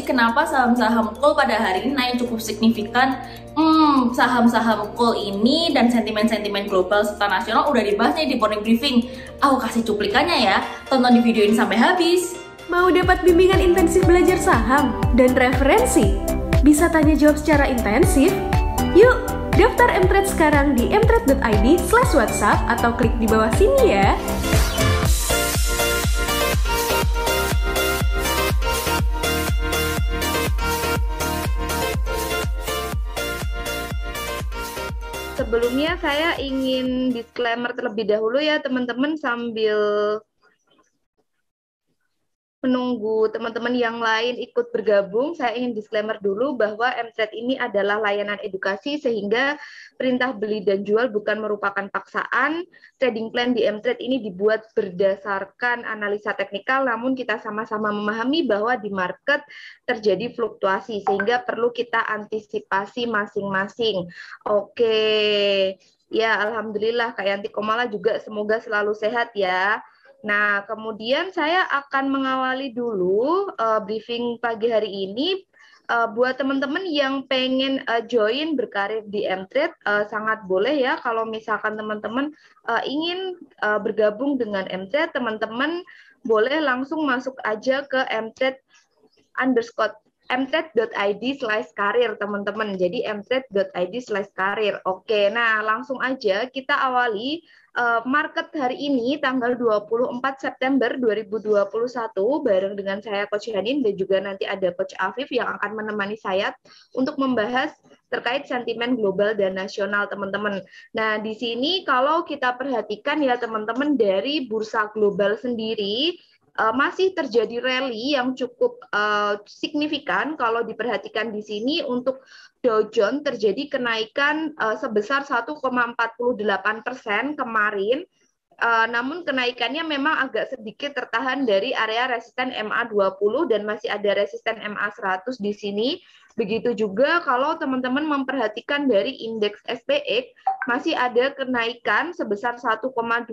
kenapa saham-saham coal pada hari ini naik cukup signifikan? Saham-saham coal ini dan sentimen-sentimen global serta nasional udah dibahas nih di Morning Briefing. Aku kasih cuplikannya ya, tonton di video ini sampai habis. Mau dapat bimbingan intensif belajar saham dan referensi? Bisa tanya jawab secara intensif? Yuk, daftar mtrade sekarang di mtrade.id/whatsapp atau klik di bawah sini ya. Sebelumnya saya ingin disclaimer terlebih dahulu ya teman-teman, sambil menunggu teman-teman yang lain ikut bergabung. Saya ingin disclaimer dulu bahwa mtrade ini adalah layanan edukasi sehingga perintah beli dan jual bukan merupakan paksaan. Trading plan di mtrade ini dibuat berdasarkan analisa teknikal, namun kita sama-sama memahami bahwa di market terjadi fluktuasi sehingga perlu kita antisipasi masing-masing. Oke, ya alhamdulillah Kak Yanti Komala juga semoga selalu sehat ya. Nah, kemudian saya akan mengawali dulu briefing pagi hari ini. Buat teman-teman yang pengen join berkarir di mtrade, sangat boleh ya kalau misalkan teman-teman ingin bergabung dengan mtrade, teman-teman boleh langsung masuk aja ke mtrade.id/karir teman-teman. Jadi mtrade.id/karir. Oke, nah langsung aja kita awali market hari ini tanggal 24 September 2021 bareng dengan saya Coach Hanin dan juga nanti ada Coach Afif yang akan menemani saya untuk membahas terkait sentimen global dan nasional teman-teman. Nah, di sini kalau kita perhatikan ya teman-teman, dari bursa global sendiri masih terjadi rally yang cukup signifikan. Kalau diperhatikan di sini untuk Dow Jones terjadi kenaikan sebesar 1,48% kemarin, namun kenaikannya memang agak sedikit tertahan dari area resisten MA20 dan masih ada resisten MA100 di sini. Begitu juga kalau teman-teman memperhatikan dari indeks SPX masih ada kenaikan sebesar 1,21%.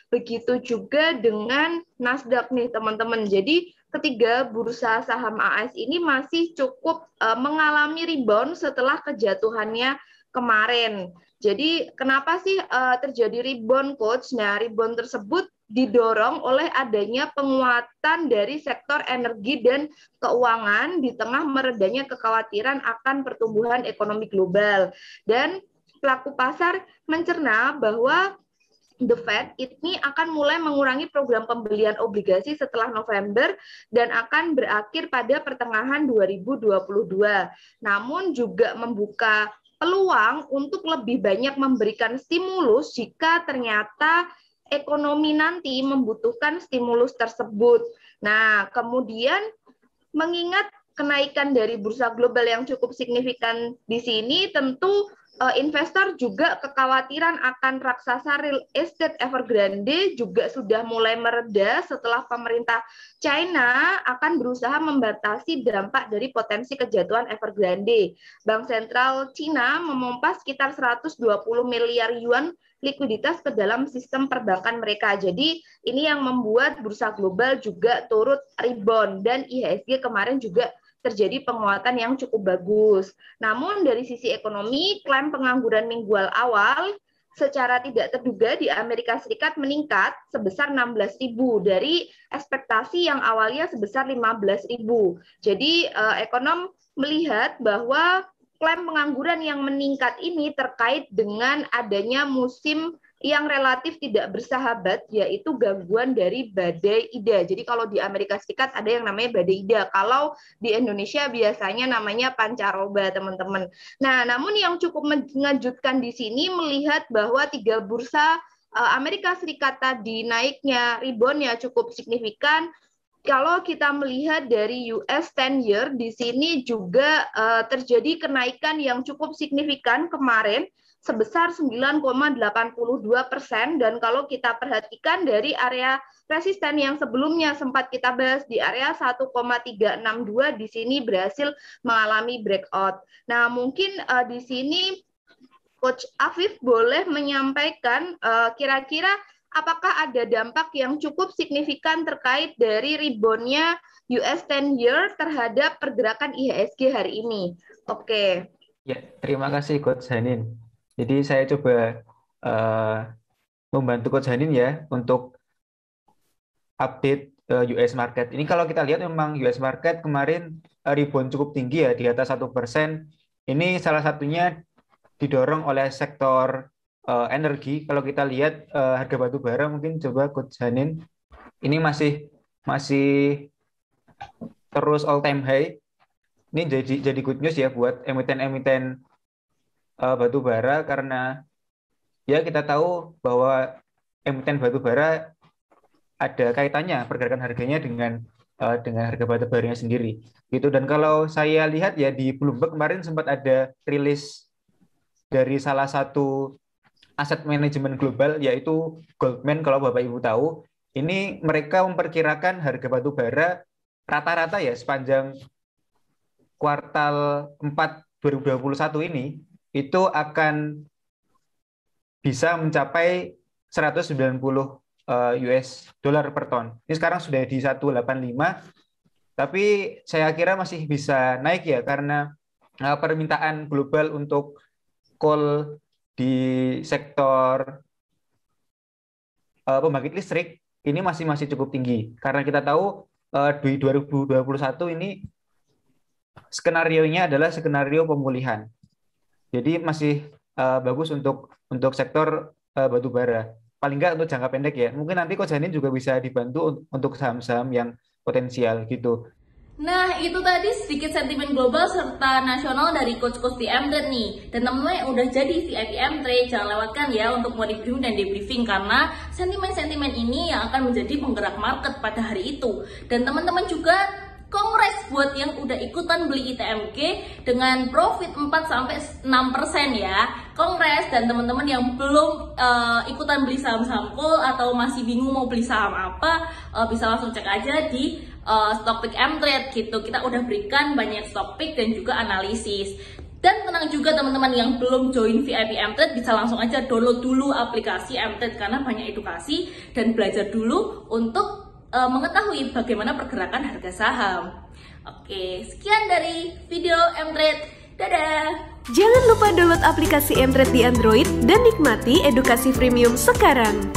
Begitu juga dengan Nasdaq nih teman-teman. Jadi ketiga bursa saham AS ini masih cukup mengalami rebound setelah kejatuhannya kemarin. Jadi kenapa sih terjadi rebound, Coach? Nah, rebound tersebut didorong oleh adanya penguatan dari sektor energi dan keuangan di tengah meredanya kekhawatiran akan pertumbuhan ekonomi global. Dan pelaku pasar mencerna bahwa The Fed ini akan mulai mengurangi program pembelian obligasi setelah November dan akan berakhir pada pertengahan 2022. Namun juga membuka peluang untuk lebih banyak memberikan stimulus jika ternyata ekonomi nanti membutuhkan stimulus tersebut. Nah, kemudian mengingat kenaikan dari bursa global yang cukup signifikan di sini, tentu investor juga kekhawatiran akan raksasa real estate Evergrande juga sudah mulai mereda setelah pemerintah China akan berusaha membatasi dampak dari potensi kejatuhan Evergrande. Bank sentral China memompa sekitar 120 miliar yuan likuiditas ke dalam sistem perbankan mereka. Jadi ini yang membuat bursa global juga turut rebound dan IHSG kemarin juga terjadi penguatan yang cukup bagus. Namun dari sisi ekonomi, klaim pengangguran mingguan awal secara tidak terduga di Amerika Serikat meningkat sebesar 16.000 dari ekspektasi yang awalnya sebesar 15.000. Jadi ekonom melihat bahwa klaim pengangguran yang meningkat ini terkait dengan adanya musim yang relatif tidak bersahabat, yaitu gangguan dari badai Ida. Jadi kalau di Amerika Serikat ada yang namanya badai Ida, kalau di Indonesia biasanya namanya pancaroba, teman-teman. Nah, namun yang cukup mengejutkan di sini melihat bahwa tiga bursa Amerika Serikat tadi naiknya, reboundnya cukup signifikan. Kalau kita melihat dari US 10-year, di sini juga terjadi kenaikan yang cukup signifikan kemarin, sebesar 9,82%, dan kalau kita perhatikan dari area resisten yang sebelumnya sempat kita bahas di area 1,362, di sini berhasil mengalami breakout. Nah, mungkin di sini Coach Afif boleh menyampaikan kira-kira apakah ada dampak yang cukup signifikan terkait dari reboundnya US 10-year terhadap pergerakan IHSG hari ini? Oke. Ya, terima kasih Coach Hanin. Jadi saya coba membantu Coach Hanin ya untuk update US market. Ini kalau kita lihat memang US market kemarin rebound cukup tinggi ya, di atas 1%. Ini salah satunya didorong oleh sektor energi. Kalau kita lihat harga batu bara, mungkin coba Coach Hanin, ini masih terus all time high. Ini jadi good news ya buat emiten-emiten batu bara, karena ya kita tahu bahwa emiten batu bara ada kaitannya pergerakan harganya dengan harga batu baranya sendiri gitu. Dan kalau saya lihat ya di Bloomberg kemarin sempat ada rilis dari salah satu aset manajemen global yaitu Goldman. Kalau Bapak Ibu tahu, ini mereka memperkirakan harga batu bara rata-rata ya sepanjang kuartal 4 2021 ini itu akan bisa mencapai 190 US dollar per ton. Ini sekarang sudah di 185, tapi saya kira masih bisa naik ya, karena permintaan global untuk coal di sektor pembangkit listrik ini masih cukup tinggi, karena kita tahu di 2021 ini skenarionya adalah skenario pemulihan. Jadi masih bagus untuk sektor batu bara. Paling nggak untuk jangka pendek ya. Mungkin nanti Coach Hanin juga bisa dibantu untuk saham-saham yang potensial gitu. Nah, itu tadi sedikit sentimen global serta nasional dari coach-coach di M-Trade nih. Dan teman-teman yang udah jadi VIP M-Trade, jangan lewatkan ya untuk morning briefing dan debriefing, karena sentimen-sentimen ini yang akan menjadi penggerak market pada hari itu. Dan teman-teman juga kongres buat yang udah ikutan beli ITMG dengan profit 4-6% ya. Kongres, dan teman-teman yang belum ikutan beli saham-saham coal atau masih bingung mau beli saham apa, bisa langsung cek aja di stock pick M-Trade gitu. Kita udah berikan banyak stock pick dan juga analisis. Dan tenang juga teman-teman yang belum join VIP M-Trade, bisa langsung aja download dulu aplikasi M-Trade karena banyak edukasi dan belajar dulu untuk mengetahui bagaimana pergerakan harga saham. Oke, sekian dari video M-Trade. Dadah! Jangan lupa download aplikasi M-Trade di Android dan nikmati edukasi premium sekarang.